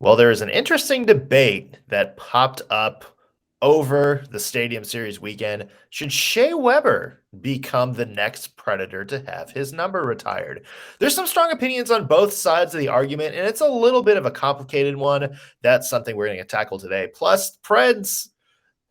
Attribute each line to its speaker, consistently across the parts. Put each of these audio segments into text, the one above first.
Speaker 1: Well, there is an interesting debate that popped up over the Stadium Series weekend. Should Shea Weber become the next Predator to have his number retired? There's some strong opinions on both sides of the argument, and it's a little bit of a complicated one. That's something we're going to tackle today. Plus, Preds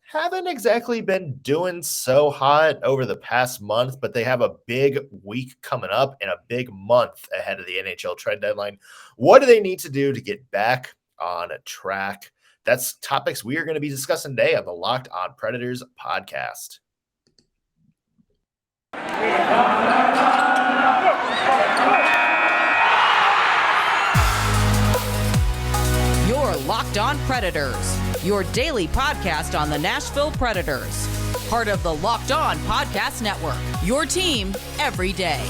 Speaker 1: haven't exactly been doing so hot over the past month, but they have a big week coming up and a big month ahead of the NHL trade deadline. What do they need to do to get back on track? That's topics we are going to be discussing today on the Locked On Predators podcast.
Speaker 2: You're Locked On Predators, your daily podcast on the Nashville Predators. Part of the Locked On Podcast Network, your team every day.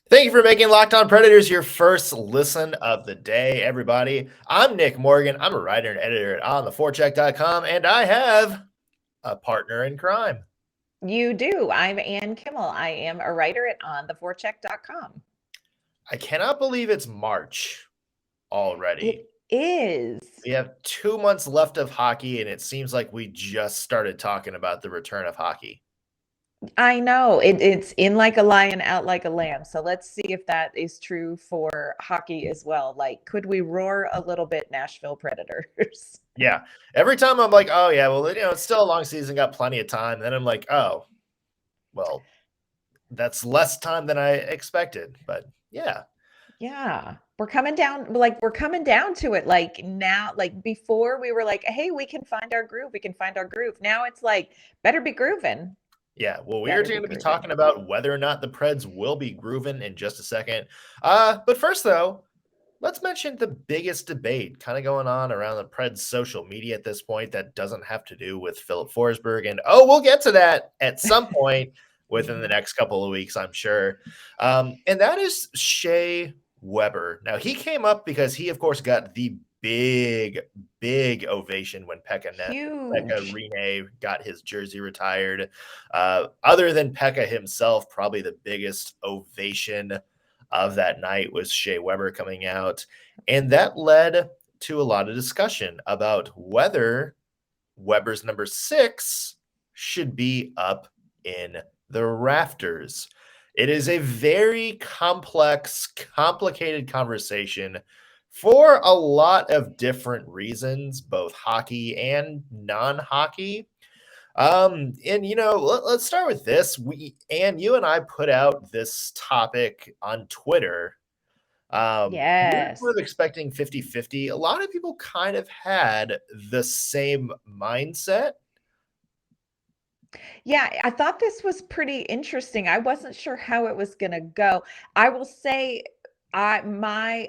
Speaker 1: Thank you for making Locked On Predators your first listen of the day, everybody. I'm Nick Morgan. I'm a writer and editor at ontheforecheck.com, and I have a partner in crime.
Speaker 3: You do. I'm Ann Kimmel. I am a writer at ontheforecheck.com.
Speaker 1: I cannot believe it's March already.
Speaker 3: It is.
Speaker 1: We have 2 months left of hockey, and it seems like we just started talking about the return of hockey.
Speaker 3: I know. It's in like a lion, out like a lamb. So let's see if that is true for hockey as well. Like, could we roar a little bit, Nashville Predators?
Speaker 1: Yeah. Every time I'm like, oh, yeah, well, it's still a long season, got plenty of time. Then I'm like, oh, well, that's less time than I expected. But yeah.
Speaker 3: Yeah. We're coming down to it. Like now, like before we were like, hey, we can find our groove. We can find our groove. Now it's like, better be grooving.
Speaker 1: Yeah, well, we are going to be talking about whether or not the Preds will be grooving in just a second. But first, though, let's mention the biggest debate kind of going on around the Preds social media at this point that doesn't have to do with Philip Forsberg. And, we'll get to that at some point within the next couple of weeks, I'm sure. And that is Shea Weber. Now, he came up because he, of course, got the big ovation when Pekka Rinne got his jersey retired. Other than Pekka himself, probably the biggest ovation of that night was Shea Weber coming out. And that led to a lot of discussion about whether Weber's number 6 should be up in the rafters. It is a very complex, complicated conversation for a lot of different reasons, both hockey and non-hockey. And let's start with this. You and I put out this topic on Twitter.
Speaker 3: Yes.
Speaker 1: We were expecting 50-50. A lot of people kind of had the same mindset.
Speaker 3: Yeah, I thought this was pretty interesting. I wasn't sure how it was going to go. I will say my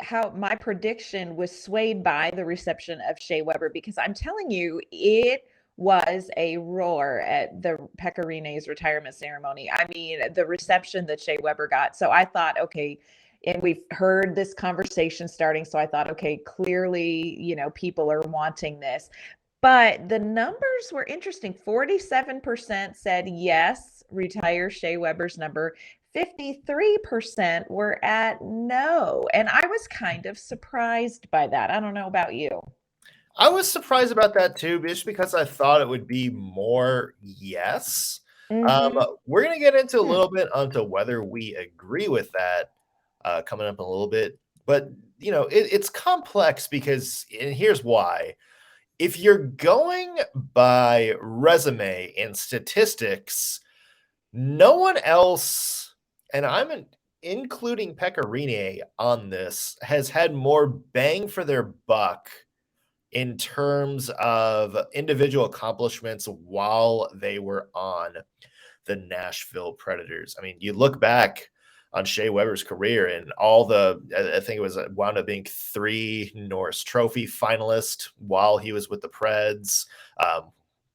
Speaker 3: prediction was swayed by the reception of Shea Weber, because I'm telling you, it was a roar at the Pekka Rinne's retirement ceremony. I mean, the reception that Shea Weber got. So I thought, okay, and we've heard this conversation starting. So I thought, okay, clearly, people are wanting this. But the numbers were interesting. 47% said yes, retire Shea Weber's number. 53% were at no. And I was kind of surprised by that. I don't know about you.
Speaker 1: I was surprised about that too, just because I thought it would be more yes.
Speaker 3: Mm-hmm.
Speaker 1: We're going to get into a little bit onto whether we agree with that coming up in a little bit. But, it's complex because, and here's why. If you're going by resume and statistics, no one else, and I'm including Pekka Rinne on this, has had more bang for their buck in terms of individual accomplishments while they were on the Nashville Predators. I mean, you look back on Shea Weber's career and I think it was wound up being 3 Norris Trophy finalists while he was with the Preds.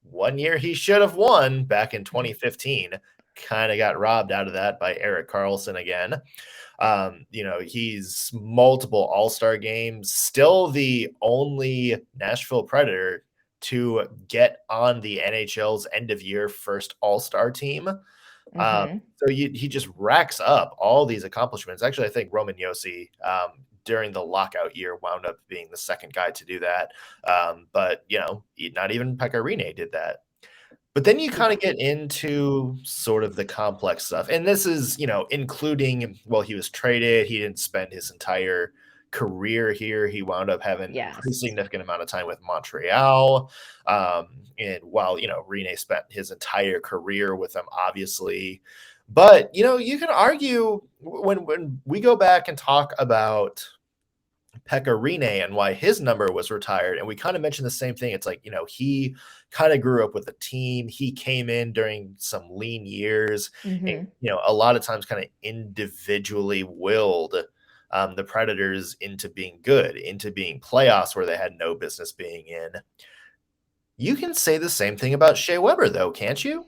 Speaker 1: One year he should have won back in 2015, kind of got robbed out of that by Erik Karlsson again. He's multiple All-Star games, still the only Nashville Predator to get on the NHL's end of year first All-Star team. So he just racks up all these accomplishments. Actually, I think Roman Josi during the lockout year wound up being the second guy to do that. But not even Pekka Rinne did that. But then you kind of get into sort of the complex stuff. And this is, including, well, he was traded. He didn't spend his entire career here. He wound up having a pretty significant amount of time with Montreal. And while, Rinne spent his entire career with them, obviously. But, you can argue when we go back and talk about Pekka Rinne and why his number was retired. And we kind of mentioned the same thing. It's like, he kind of grew up with a team. He came in during some lean years, and, a lot of times kind of individually willed the Predators into being good, into being playoffs where they had no business being in. You can say the same thing about Shea Weber, though, can't you?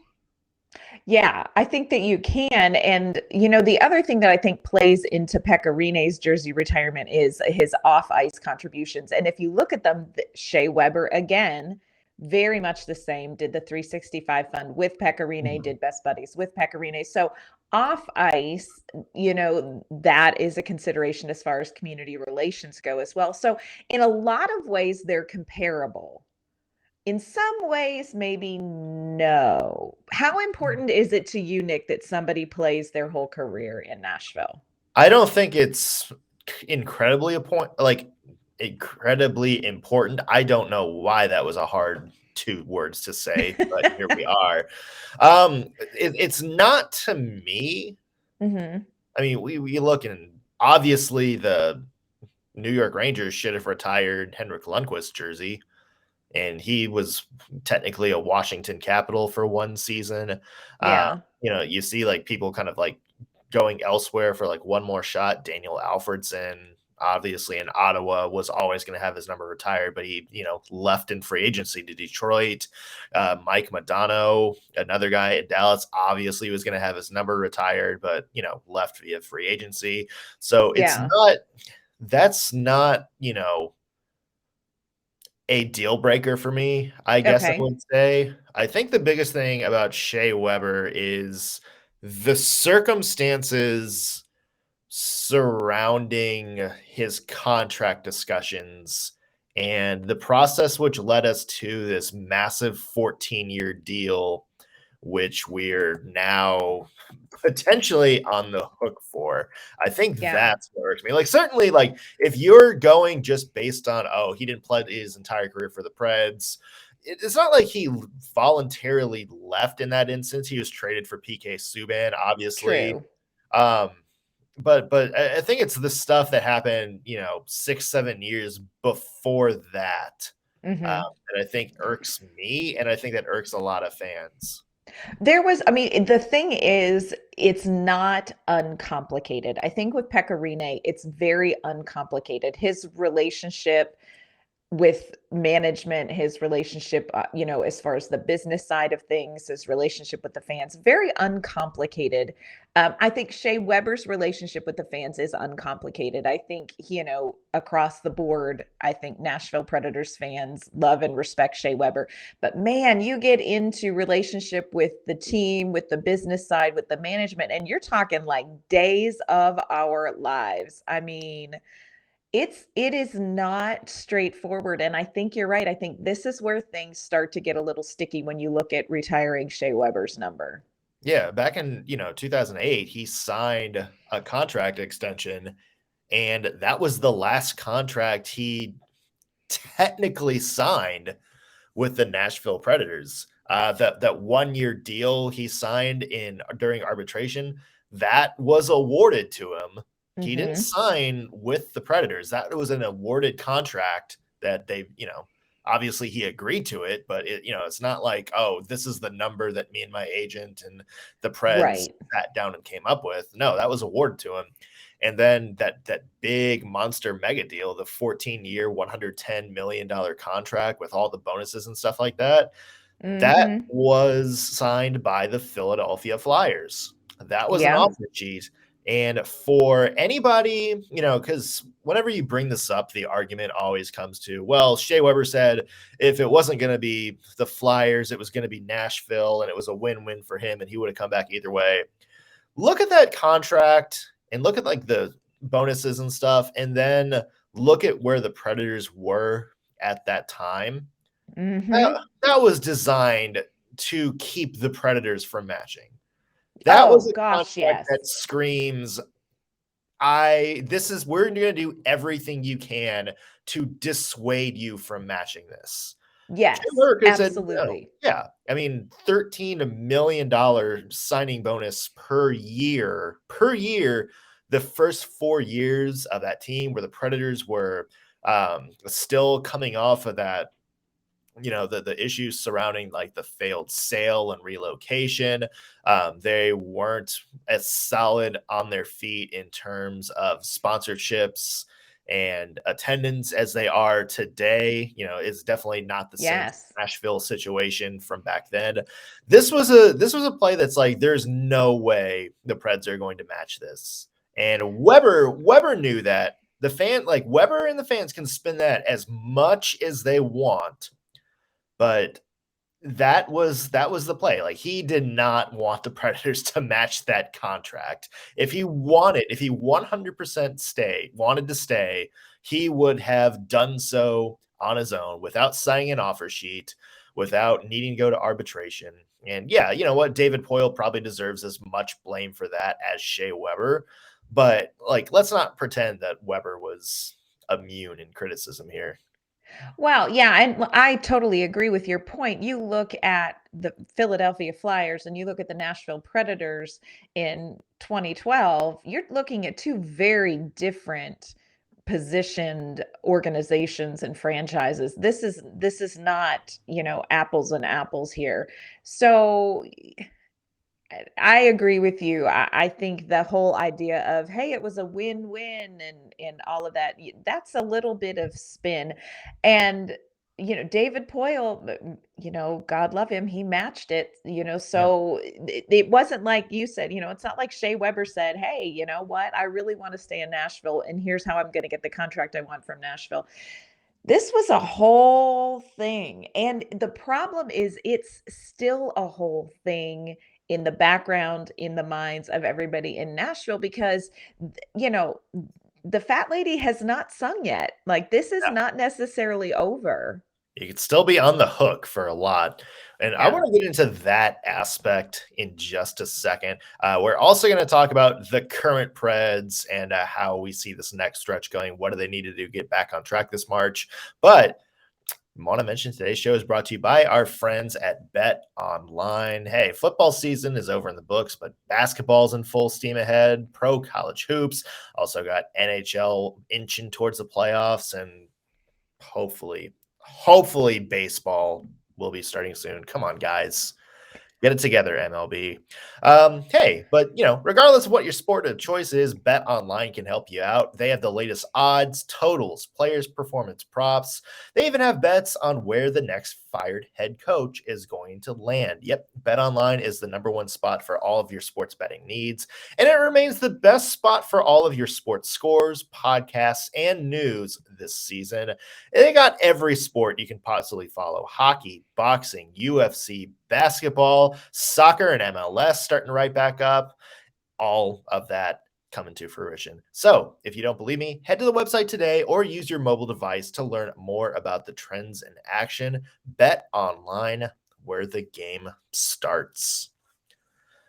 Speaker 3: Yeah, I think that you can. And, the other thing that I think plays into Pekka Rinne's jersey retirement is his off-ice contributions. And if you look at them, Shea Weber, again, very much the same, did the 365 fund with Pekka Rinne, did Best Buddies with Pekka Rinne. So off ice, that is a consideration as far as community relations go as well. So in a lot of ways, they're comparable. In some ways, maybe no. How important is it to you, Nick, that somebody plays their whole career in Nashville?
Speaker 1: I don't think it's incredibly important. I don't know why that was a hard 2 words to say, but here we are. It's not to me. I mean, we look, and obviously the New York Rangers should have retired Henrik Lundqvist's jersey. And he was technically a Washington Capital for one season.
Speaker 3: Yeah.
Speaker 1: You see like people kind of like going elsewhere for like one more shot. Daniel Alfredson, obviously in Ottawa, was always going to have his number retired, but he, left in free agency to Detroit. Mike Modano, another guy in Dallas, obviously was going to have his number retired, but, left via free agency. So that's not, a deal breaker for me, I guess I would say. I think the biggest thing about Shea Weber is the circumstances surrounding his contract discussions and the process which led us to this massive 14-year deal, which we're now potentially on the hook for. I think that's what works me. Like, certainly, like, if you're going just based on, he didn't play his entire career for the Preds, it's not like he voluntarily left in that instance. He was traded for PK Subban, obviously.
Speaker 3: True.
Speaker 1: But I think it's the stuff that happened, 6-7 years before that. That I think irks me, and I think that irks a lot of fans.
Speaker 3: The thing is, it's not uncomplicated. I think with Pekka Rinne, it's very uncomplicated. His relationship with management, his relationship, as far as the business side of things, his relationship with the fans, very uncomplicated. I think Shea Weber's relationship with the fans is uncomplicated. I think, across the board, I think Nashville Predators fans love and respect Shea Weber. But man, you get into relationship with the team, with the business side, with the management, and you're talking like days of our lives. I mean, it is not straightforward. And I think you're right. I think this is where things start to get a little sticky when you look at retiring Shea Weber's number.
Speaker 1: Yeah, back in 2008, he signed a contract extension, and that was the last contract he technically signed with the Nashville Predators. That 1-year deal he signed during arbitration, that was awarded to him. He didn't sign with the Predators. That was an awarded contract that they, obviously he agreed to it, but it's not like, this is the number that me and my agent and the Preds sat down and came up with. No, that was awarded to him. And then that big monster mega deal, the 14-year, $110 million contract with all the bonuses and stuff like that, that was signed by the Philadelphia Flyers. That was an offer sheet. And for anybody, because whenever you bring this up, the argument always comes to, well, Shea Weber said if it wasn't going to be the Flyers, it was going to be Nashville, and it was a win-win for him, and he would have come back either way. Look at that contract and look at like the bonuses and stuff, and then look at where the Predators were at that time. That was designed to keep the Predators from matching. That was a contract that screams, we're going to do everything you can to dissuade you from matching this.
Speaker 3: Yes, absolutely.
Speaker 1: Yeah. I mean, $13 million signing bonus per year, the first 4 years of that team where the Predators were still coming off of that, the issues surrounding like the failed sale and relocation. They weren't as solid on their feet in terms of sponsorships and attendance as they are today. It's definitely not the same Nashville situation from back then. This was a play that's like, there's no way the Preds are going to match this. And Weber knew that. Weber and the fans can spin that as much as they want. But that was the play. Like, he did not want the Predators to match that contract. If he 100% wanted to stay, he would have done so on his own without signing an offer sheet, without needing to go to arbitration. And yeah, you know what? David Poile probably deserves as much blame for that as Shea Weber. But like, let's not pretend that Weber was immune in criticism here.
Speaker 3: Well, yeah, and I totally agree with your point. You look at the Philadelphia Flyers and you look at the Nashville Predators in 2012, you're looking at two very different positioned organizations and franchises. This is not, apples and apples here. So I agree with you. I think the whole idea of, hey, it was a win-win and all of that, that's a little bit of spin. And, David Poile, God love him, he matched it, so it wasn't like you said, it's not like Shea Weber said, hey, you know what, I really want to stay in Nashville, and here's how I'm going to get the contract I want from Nashville. This was a whole thing. And the problem is it's still a whole thing in the background, in the minds of everybody in Nashville, because, the fat lady has not sung yet. Like, this is not necessarily over.
Speaker 1: You could still be on the hook for a lot. And I want to get into that aspect in just a second. We're also going to talk about the current Preds and how we see this next stretch going. What do they need to do to get back on track this March? But I want to mention today's show is brought to you by our friends at BetOnline. Hey, football season is over in the books, but basketball's in full steam ahead. Pro college hoops. Also got NHL inching towards the playoffs, and hopefully baseball will be starting soon. Come on, guys. Get it together, MLB. Hey, but regardless of what your sport of choice is, BetOnline can help you out. They have the latest odds, totals, players' performance props. They even have bets on where the next fired head coach is going to land. Yep, BetOnline is the #1 spot for all of your sports betting needs, and it remains the best spot for all of your sports scores, podcasts, and news this season. And they got every sport you can possibly follow: hockey, boxing, UFC, basketball, soccer, and MLS starting right back up. All of that coming to fruition. So if you don't believe me, head to the website today or use your mobile device to learn more about the trends in action. Bet online, where the game starts.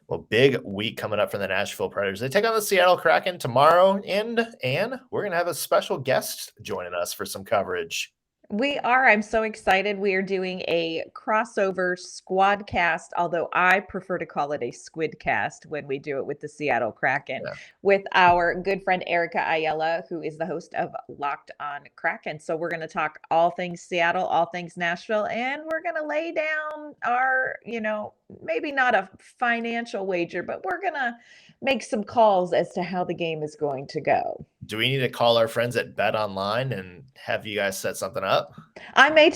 Speaker 1: Well, big week coming up for the Nashville Predators. They take on the Seattle Kraken tomorrow, and we're going to have a special guest joining us for some coverage.
Speaker 3: We are. I'm so excited. We are doing a crossover squad cast, although I prefer to call it a squid cast when we do it with the Seattle Kraken, with our good friend Erica Ayala, who is the host of Locked on Kraken. So we're going to talk all things Seattle, all things Nashville, and we're going to lay down our, maybe not a financial wager, but we're going to make some calls as to how the game is going to go.
Speaker 1: Do we need to call our friends at BetOnline and have you guys set something up?
Speaker 3: I may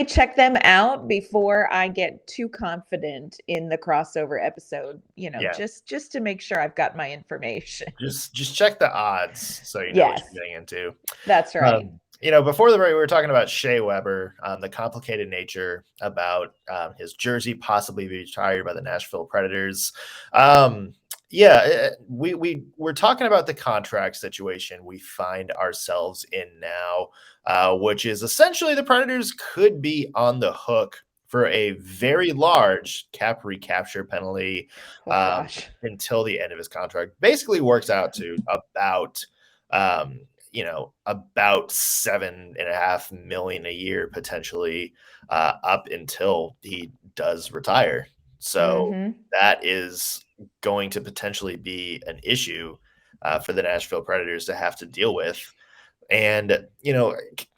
Speaker 3: check them out before I get too confident in the crossover episode,
Speaker 1: Yeah,
Speaker 3: just to make sure I've got my information.
Speaker 1: just check the odds so you know what
Speaker 3: Yes,
Speaker 1: you're getting into.
Speaker 3: that's right.
Speaker 1: Before the break, we were talking about Shea Weber, the complicated nature about his jersey possibly be retired by the Nashville Predators. We're talking about the contract situation we find ourselves in now, which is essentially the Predators could be on the hook for a very large cap recapture penalty
Speaker 3: Oh gosh.
Speaker 1: until the end of his contract. Basically works out to about $7.5 million a year potentially up until he does retire. So
Speaker 3: Mm-hmm.
Speaker 1: that is going to potentially be an issue for the Nashville Predators to have to deal with. And,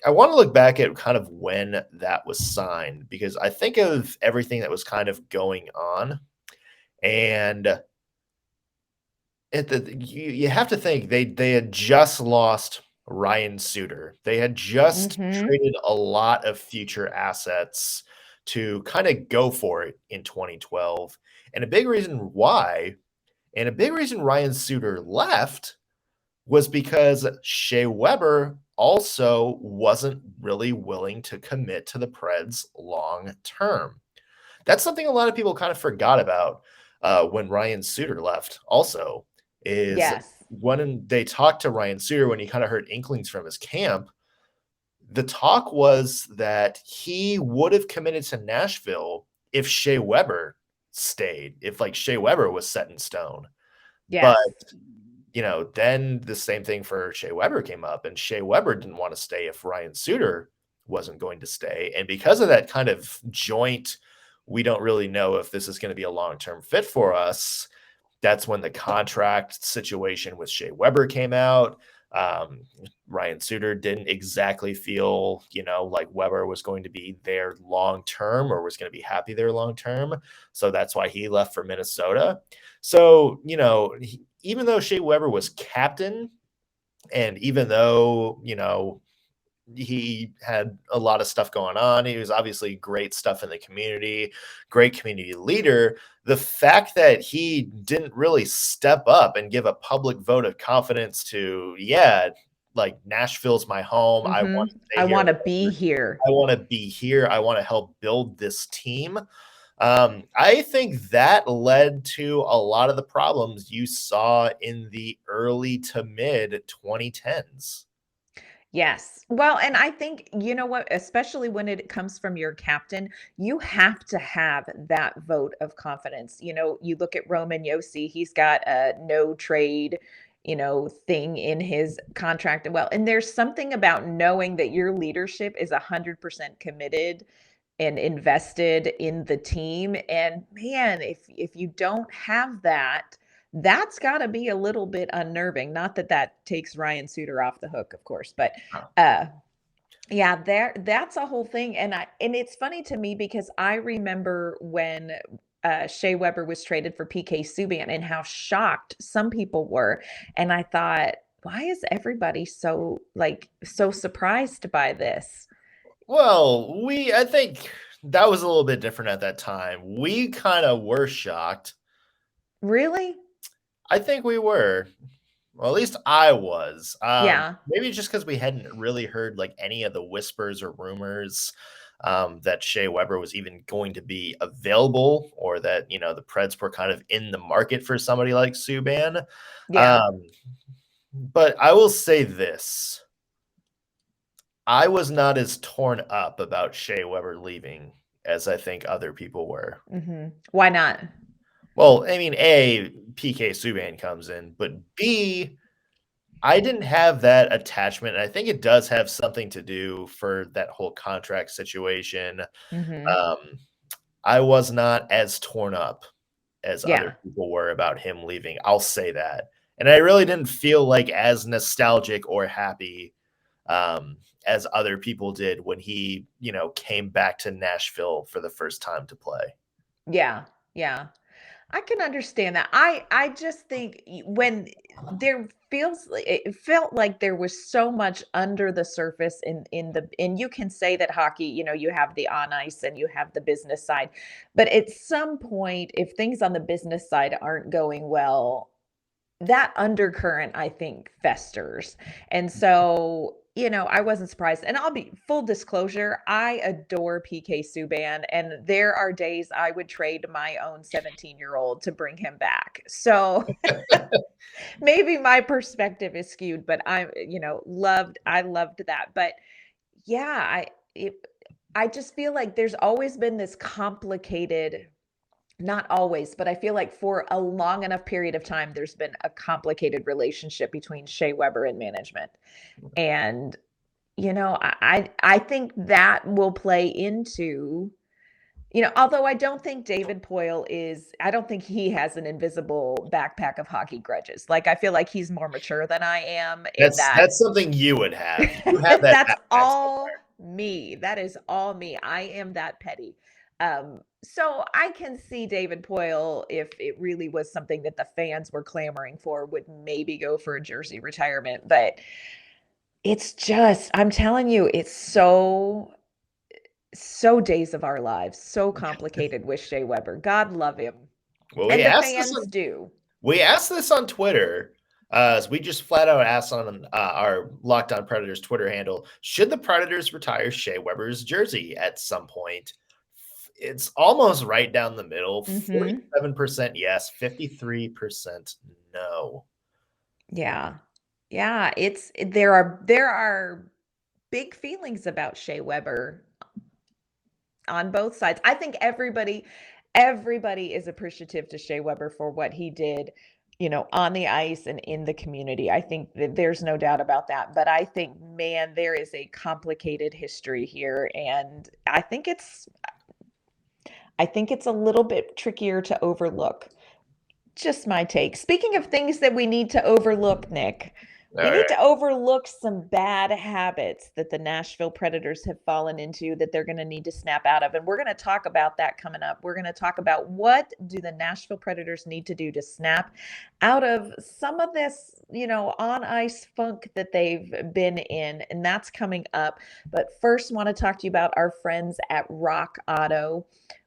Speaker 1: I want to look back at kind of when that was signed, because I think of everything that was kind of going on. And you have to think they had just lost Ryan Suter. They had just
Speaker 3: Mm-hmm.
Speaker 1: traded a lot of future assets to kind of go for it in 2012. And a big reason Ryan Suter left was because Shea Weber also wasn't really willing to commit to the Preds long term. That's something a lot of people kind of forgot about when Ryan Suter left. Also, is
Speaker 3: Yes.
Speaker 1: when they talked to Ryan Suter, when he kind of heard inklings from his camp, the talk was that he would have committed to Nashville if Shea Weber stayed, if like Shea Weber was set in stone. But
Speaker 3: Yes.
Speaker 1: then the same thing for Shea Weber came up, and Shea Weber didn't want to stay if Ryan Suter wasn't going to stay. And because of that kind of joint, we don't really know if this is going to be a long-term fit for us. That's when the contract situation with Shea Weber came out. Ryan Suter didn't exactly feel, like Weber was going to be there long-term or was going to be happy there long-term. So that's why he left for Minnesota. So, even though Shea Weber was captain, and even though, he had a lot of stuff going on, he was obviously great stuff in the community, great community leader. The fact that he didn't really step up and give a public vote of confidence to, like Nashville's my home. I
Speaker 3: Mm-hmm.
Speaker 1: want to stay
Speaker 3: I
Speaker 1: here.
Speaker 3: want to be here.
Speaker 1: I want to be here. I want to help build this team. I think that led to a lot of the problems you saw in the early to mid 2010s.
Speaker 3: Yes. Well, and I think, you know what, especially when it comes from your captain, you have to have that vote of confidence. You look at Roman Yossi, he's got a no trade, thing in his contract. Well, and there's something about knowing that your leadership is 100% committed and invested in the team. And man, if you don't have that, that's got to be a little bit unnerving. Not that that takes Ryan Suter off the hook, of course, but uh yeah, that's a whole thing. And it's funny to me because I remember when Shea Weber was traded for PK Subban and how shocked some people were. And I thought, why is everybody so surprised by this?
Speaker 1: Well, I think that was a little bit different at that time. We kind of were shocked.
Speaker 3: Really?
Speaker 1: I think we were. Well, at least I was.
Speaker 3: Yeah.
Speaker 1: Maybe just because we hadn't really heard like any of the whispers or rumors that Shea Weber was even going to be available, or that the Preds were kind of in the market for somebody like Subban.
Speaker 3: Yeah.
Speaker 1: But I will say this: I was not as torn up about Shea Weber leaving as I think other people were.
Speaker 3: Why not?
Speaker 1: Well, I mean, A, PK Subban comes in, but B, I didn't have that attachment. And I think it does have something to do for that whole contract situation.
Speaker 3: Mhm.
Speaker 1: Um, I was not as torn up as
Speaker 3: Yeah.
Speaker 1: other people were about him leaving. I'll say that. And I really didn't feel like as nostalgic or happy as other people did when he, came back to Nashville for the first time to play.
Speaker 3: Yeah. Yeah. I can understand that. I just think when it felt like there was so much under the surface and you can say that hockey, you have the on ice and you have the business side. But at some point, if things on the business side aren't going well, that undercurrent, I think, festers. And so, I wasn't surprised. And I'll be full disclosure, I adore PK Subban. And there are days I would trade my own 17-year-old to bring him back. So maybe my perspective is skewed, but I loved that. But yeah, I just feel like there's always been this complicated, not always, but I feel like for a long enough period of time, there's been a complicated relationship between Shea Weber and management. And, I think that will play into, although I don't think David Poile I don't think he has an invisible backpack of hockey grudges. Like, I feel like he's more mature than I am in
Speaker 1: That's something you would have. You have that.
Speaker 3: that's all me. That is all me. I am that petty. So I can see David Poile, if it really was something that the fans were clamoring for, would maybe go for a jersey retirement. But it's just, I'm telling you, it's so days of our lives, so complicated with Shea Weber. God love him.
Speaker 1: Well,
Speaker 3: and the fans do.
Speaker 1: We asked this on Twitter. So we just flat out asked on our Locked On Predators Twitter handle, should the Predators retire Shea Weber's jersey at some point? It's almost right down the middle. 47% yes, 53% no.
Speaker 3: Yeah. Yeah, there are big feelings about Shea Weber on both sides. I think everybody is appreciative to Shea Weber for what he did, on the ice and in the community. I think that there's no doubt about that. But I think, man, there is a complicated history here, and I think it's a little bit trickier to overlook. Just my take. Speaking of things that we need to overlook, Nick, we need to overlook some bad habits that the Nashville Predators have fallen into that they're going to need to snap out of. And we're going to talk about that coming up. We're going to talk about what do the Nashville Predators need to do to snap out of some of this, on ice funk that they've been in. And that's coming up. But first, want to talk to you about our friends at Rock Auto.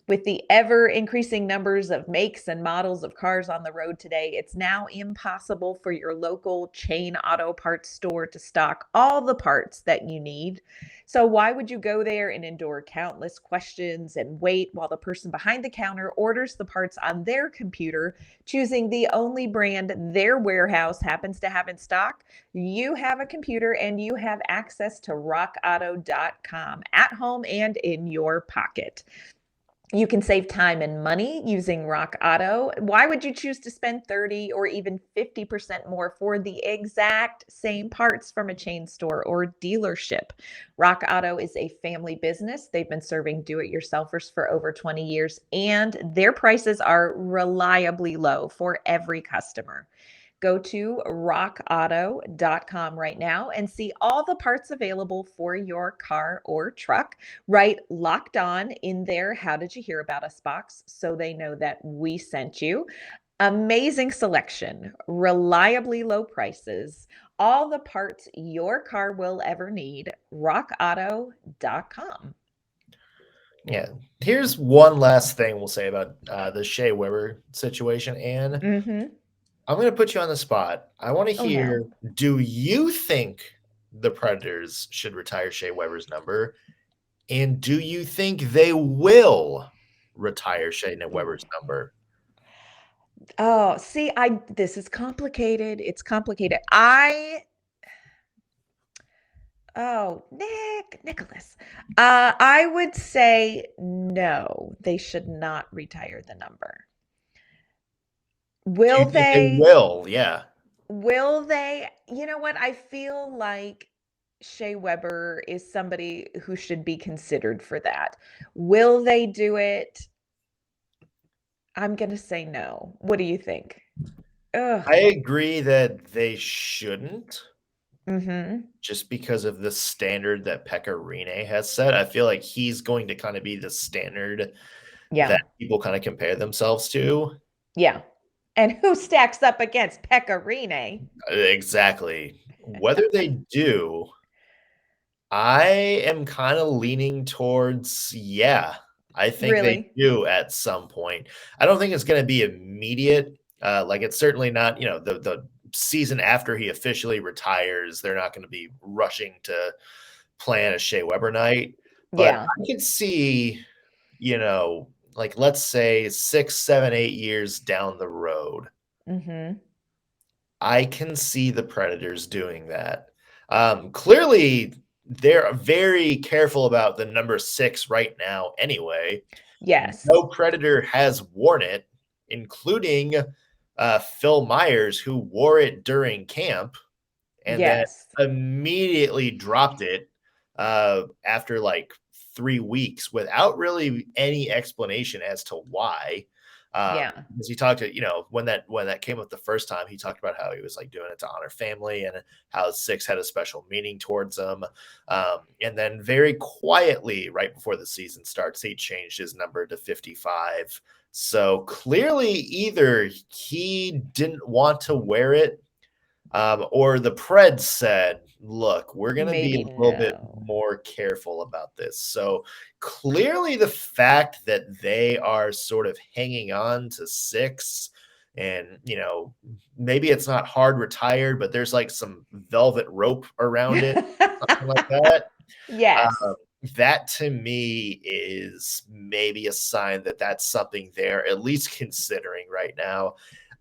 Speaker 3: With the ever increasing numbers of makes and models of cars on the road today, it's now impossible for your local chain auto parts store to stock all the parts that you need. So why would you go there and endure countless questions and wait while the person behind the counter orders the parts on their computer, choosing the only brand their warehouse happens to have in stock? You have a computer and you have access to rockauto.com at home and in your pocket. You can save time and money using Rock Auto. Why would you choose to spend 30 or even 50% more for the exact same parts from a chain store or dealership? Rock Auto is a family business. They've been serving do-it-yourselfers for over 20 years, and their prices are reliably low for every customer. Go to rockauto.com right now and see all the parts available for your car or truck. Write Locked On in their How Did You Hear About Us box so they know that we sent you. Amazing selection, reliably low prices, all the parts your car will ever need. rockauto.com.
Speaker 1: Yeah. Here's one last thing we'll say about the Shea Weber situation, Anne. I'm going to put you on the spot. I want to hear, do you think the Predators should retire Shea Weber's number? And do you think they will retire Shea Weber's number?
Speaker 3: Oh, see, this is complicated. It's complicated. Nicholas. I would say no, they should not retire the number. Will they?
Speaker 1: They will, yeah.
Speaker 3: Will they? You know what? I feel like Shea Weber is somebody who should be considered for that. Will they do it? I'm going to say no. What do you think? Ugh.
Speaker 1: I agree that they shouldn't. Just because of the standard that Pekka Rinne has set. I feel like he's going to kind of be the standard that people kind of compare themselves to.
Speaker 3: Yeah. And who stacks up against Pekka Rinne?
Speaker 1: Exactly. Whether they do, I am kind of leaning towards, yeah, I think they
Speaker 3: Really?
Speaker 1: do at some point. I don't think it's going to be immediate. Like it's certainly not, the season after he officially retires, they're not going to be rushing to plan a Shea Weber night. But
Speaker 3: Yeah.
Speaker 1: I could see, like let's say 6, 7, 8 years down the road,
Speaker 3: Mhm.
Speaker 1: I can see the Predators doing that. Clearly, they're very careful about the number 6 right now anyway.
Speaker 3: Yes.
Speaker 1: No Predator has worn it, including Phil Myers, who wore it during camp and then
Speaker 3: Yes.
Speaker 1: immediately dropped it after like 3 weeks without really any explanation as to why.
Speaker 3: Yeah.
Speaker 1: Because he talked to, when that came up the first time, he talked about how he was like doing it to honor family and how 6 had a special meaning towards him. And then very quietly, right before the season starts, he changed his number to 55. So clearly, either he didn't want to wear it, or the Preds said, look, we're going to be
Speaker 3: Maybe
Speaker 1: a little bit
Speaker 3: no.
Speaker 1: more careful about this. So clearly, the fact that they are sort of hanging on to 6, and, maybe it's not hard retired, but there's like some velvet rope around it, something like that.
Speaker 3: Yes.
Speaker 1: Um, that to me is maybe a sign that that's something they're at least considering right now.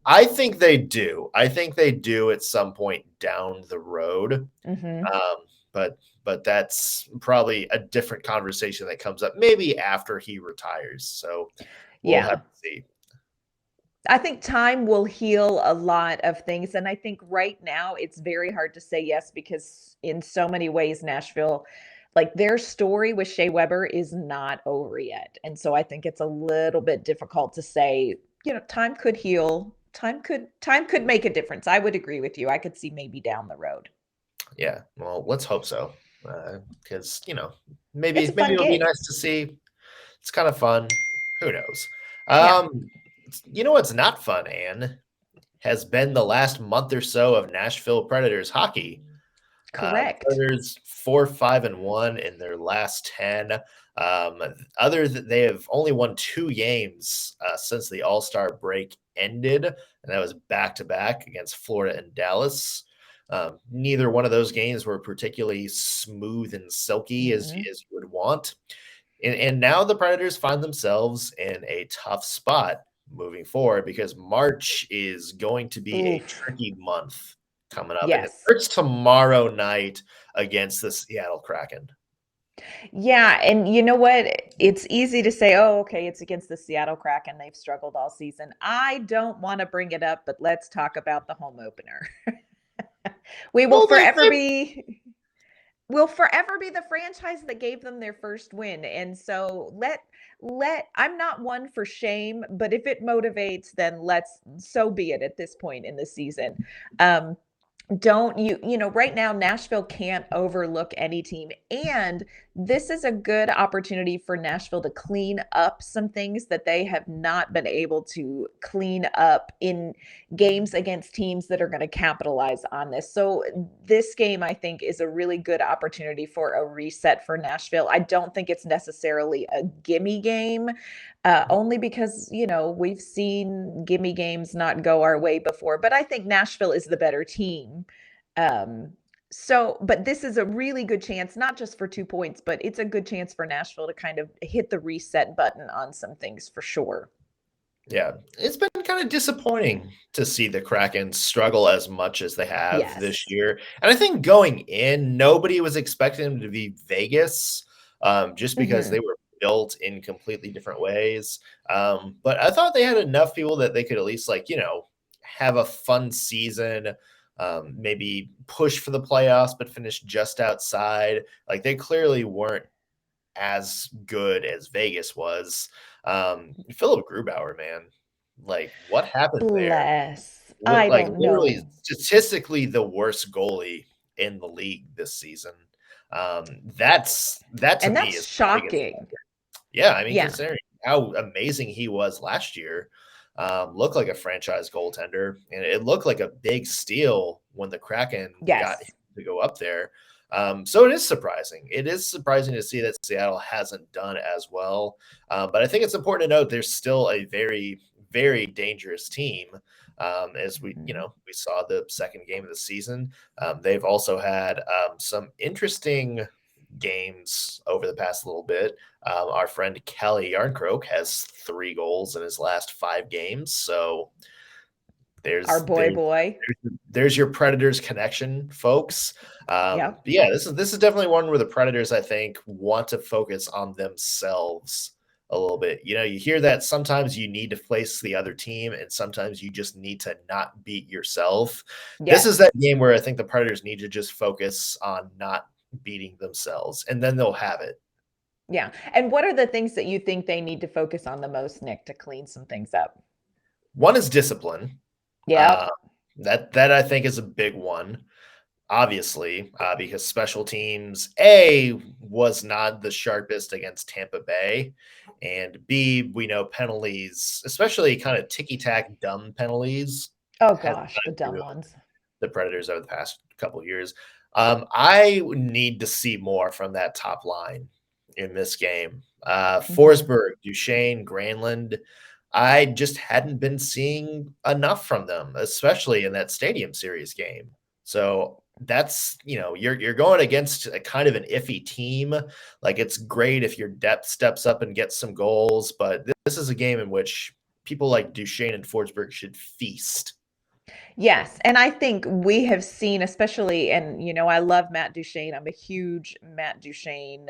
Speaker 1: I think they do. I think they do at some point down the road.
Speaker 3: Mhm.
Speaker 1: Um, but that's probably a different conversation that comes up maybe after he retires. So we'll have
Speaker 3: Yeah.
Speaker 1: to see.
Speaker 3: I think time will heal a lot of things, and I think right now it's very hard to say yes because in so many ways Nashville, like, their story with Shea Weber is not over yet, and so I think it's a little bit difficult to say, time could heal, time could make a difference. I would agree with you. I could see maybe down the road.
Speaker 1: Yeah. Well, let's hope so. Because
Speaker 3: It's
Speaker 1: maybe
Speaker 3: a fun
Speaker 1: it'll be
Speaker 3: gig.
Speaker 1: nice to see. It's kind of fun. Who knows?
Speaker 3: Yeah,
Speaker 1: You know what's not fun, Anne, has been the last month or so of Nashville Predators hockey.
Speaker 3: correct.
Speaker 1: Predators 4-5-1 in their last 10. They have only won 2 games since the All-Star break ended, and that was back to back against Florida and Dallas. Neither one of those games were particularly smooth and silky as
Speaker 3: Mm-mm.
Speaker 1: you would want. And now the Predators find themselves in a tough spot moving forward because March is going to be a
Speaker 3: Oof.
Speaker 1: tricky month coming up. And it
Speaker 3: Yes.
Speaker 1: starts tomorrow night against the Seattle Kraken.
Speaker 3: Yeah, and you know what? It's easy to say, "Oh, okay, it's against the Seattle Kraken. They've struggled all season." I don't want to bring it up, but let's talk about the home opener. We will
Speaker 1: Well,
Speaker 3: forever be will forever be the franchise that gave them their first win. And so I'm not one for shame, but if it motivates, then so be it at this point in the season. Um, don't right now Nashville can't overlook any team, and this is a good opportunity for Nashville to clean up some things that they have not been able to clean up in games against teams that are going to capitalize on this. So this game, I think, is a really good opportunity for a reset for Nashville. I don't think it's necessarily a gimme game, only because, we've seen gimme games not go our way before, but I think Nashville is the better team. Um, but this is a really good chance, not just for 2 points, but it's a good chance for Nashville to kind of hit the reset button on some things for sure.
Speaker 1: Yeah, it's been kind of disappointing to see the Kraken struggle as much as they have this
Speaker 3: Yes.
Speaker 1: year. And I think going in, nobody was expecting them to be Vegas, just because they
Speaker 3: Mhm.
Speaker 1: were built in completely different ways. But I thought they had enough people that they could at least have a fun season, maybe push for the playoffs, but finish just outside. Like they clearly weren't as good as Vegas was. Philip Grubauer, man, like what happened there?
Speaker 3: Bless. I
Speaker 1: Like
Speaker 3: don't
Speaker 1: literally
Speaker 3: know.
Speaker 1: statistically the worst goalie in the league this season. That to
Speaker 3: And
Speaker 1: me
Speaker 3: that's
Speaker 1: is the biggest.
Speaker 3: shocking.
Speaker 1: Yeah, I mean,
Speaker 3: Yeah.
Speaker 1: considering how amazing he was last year, looked like a franchise goaltender, and it looked like a big steal when the Kraken got him to go up there. So it is surprising. It is surprising to see that Seattle hasn't done as well. But I think it's important to note there's still a very, very dangerous team. As we saw the second game of the season. They've also had some interesting games over the past little bit. Our friend Kelly Yarncroke has 3 goals in his last 5 games. So there's
Speaker 3: our boy.
Speaker 1: There's your Predators connection, folks. But yeah, this is definitely one where the Predators, I think, want to focus on themselves a little bit. You hear that sometimes you need to face the other team, and sometimes you just need to not beat yourself. This is that game where I think the Predators need to just focus on not beating themselves, and then they'll have it.
Speaker 3: Yeah. And what are the things that you think they need to focus on the most, Nick, to clean some things up?
Speaker 1: One is discipline.
Speaker 3: Yeah.
Speaker 1: That I think is a big one, obviously, because special teams, was not the sharpest against Tampa Bay, and B, we know penalties, especially kind of ticky-tack dumb penalties.
Speaker 3: Oh, gosh, the dumb ones.
Speaker 1: The Predators over the past couple of years. I need to see more from that top line in this game. Forsberg, Duchesne, Granlund, I just hadn't been seeing enough from them, especially in that Stadium Series game. So that's, you're going against a kind of an iffy team. Like, it's great if your depth steps up and gets some goals, but this is a game in which people like Duchesne and Forsberg should feast.
Speaker 3: Yes. And I think we have seen, especially, and, I love Matt Duchesne. I'm a huge Matt Duchesne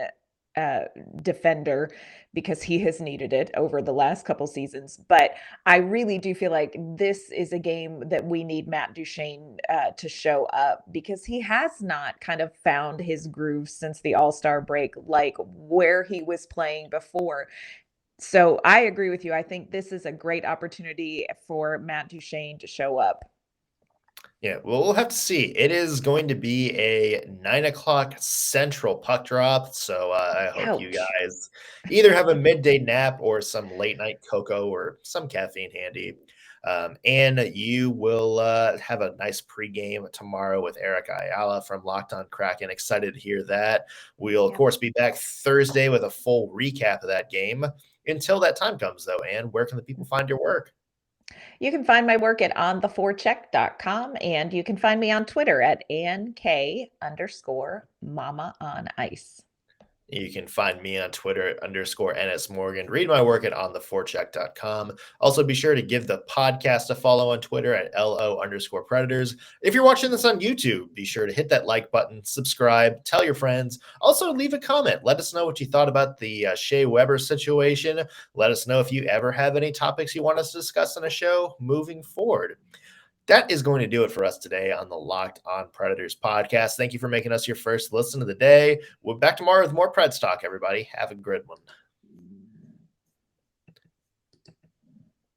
Speaker 3: defender because he has needed it over the last couple seasons. But I really do feel like this is a game that we need Matt Duchesne to show up, because he has not kind of found his groove since the All-Star break, like where he was playing before. So I agree with you. I think this is a great opportunity for Matt Duchesne to show up.
Speaker 1: Yeah, well, we'll have to see. It is going to be a 9:00 Central puck drop, so I hope you guys either have a midday nap or some late night cocoa or some caffeine handy. And you will have a nice pregame tomorrow with Eric Ayala from Locked On Kraken. Excited to hear that. We'll, of course, be back Thursday with a full recap of that game. Until that time comes, though, Ann, where can the people find your work?
Speaker 3: You can find my work at ontheforecheck.com, and you can find me on Twitter at ANK_Mama on Ice.
Speaker 1: You can find me on Twitter at _NSMorgan. Read my work at ontheforecheck.com. Also, be sure to give the podcast a follow on Twitter at LO_Predators. If you're watching this on YouTube, be sure to hit that like button, subscribe, tell your friends. Also, leave a comment. Let us know what you thought about the Shea Weber situation. Let us know if you ever have any topics you want us to discuss on a show moving forward. That is going to do it for us today on the Locked On Predators podcast. Thank you for making us your first listen of the day. We'll be back tomorrow with more Preds talk, everybody. Have a good one.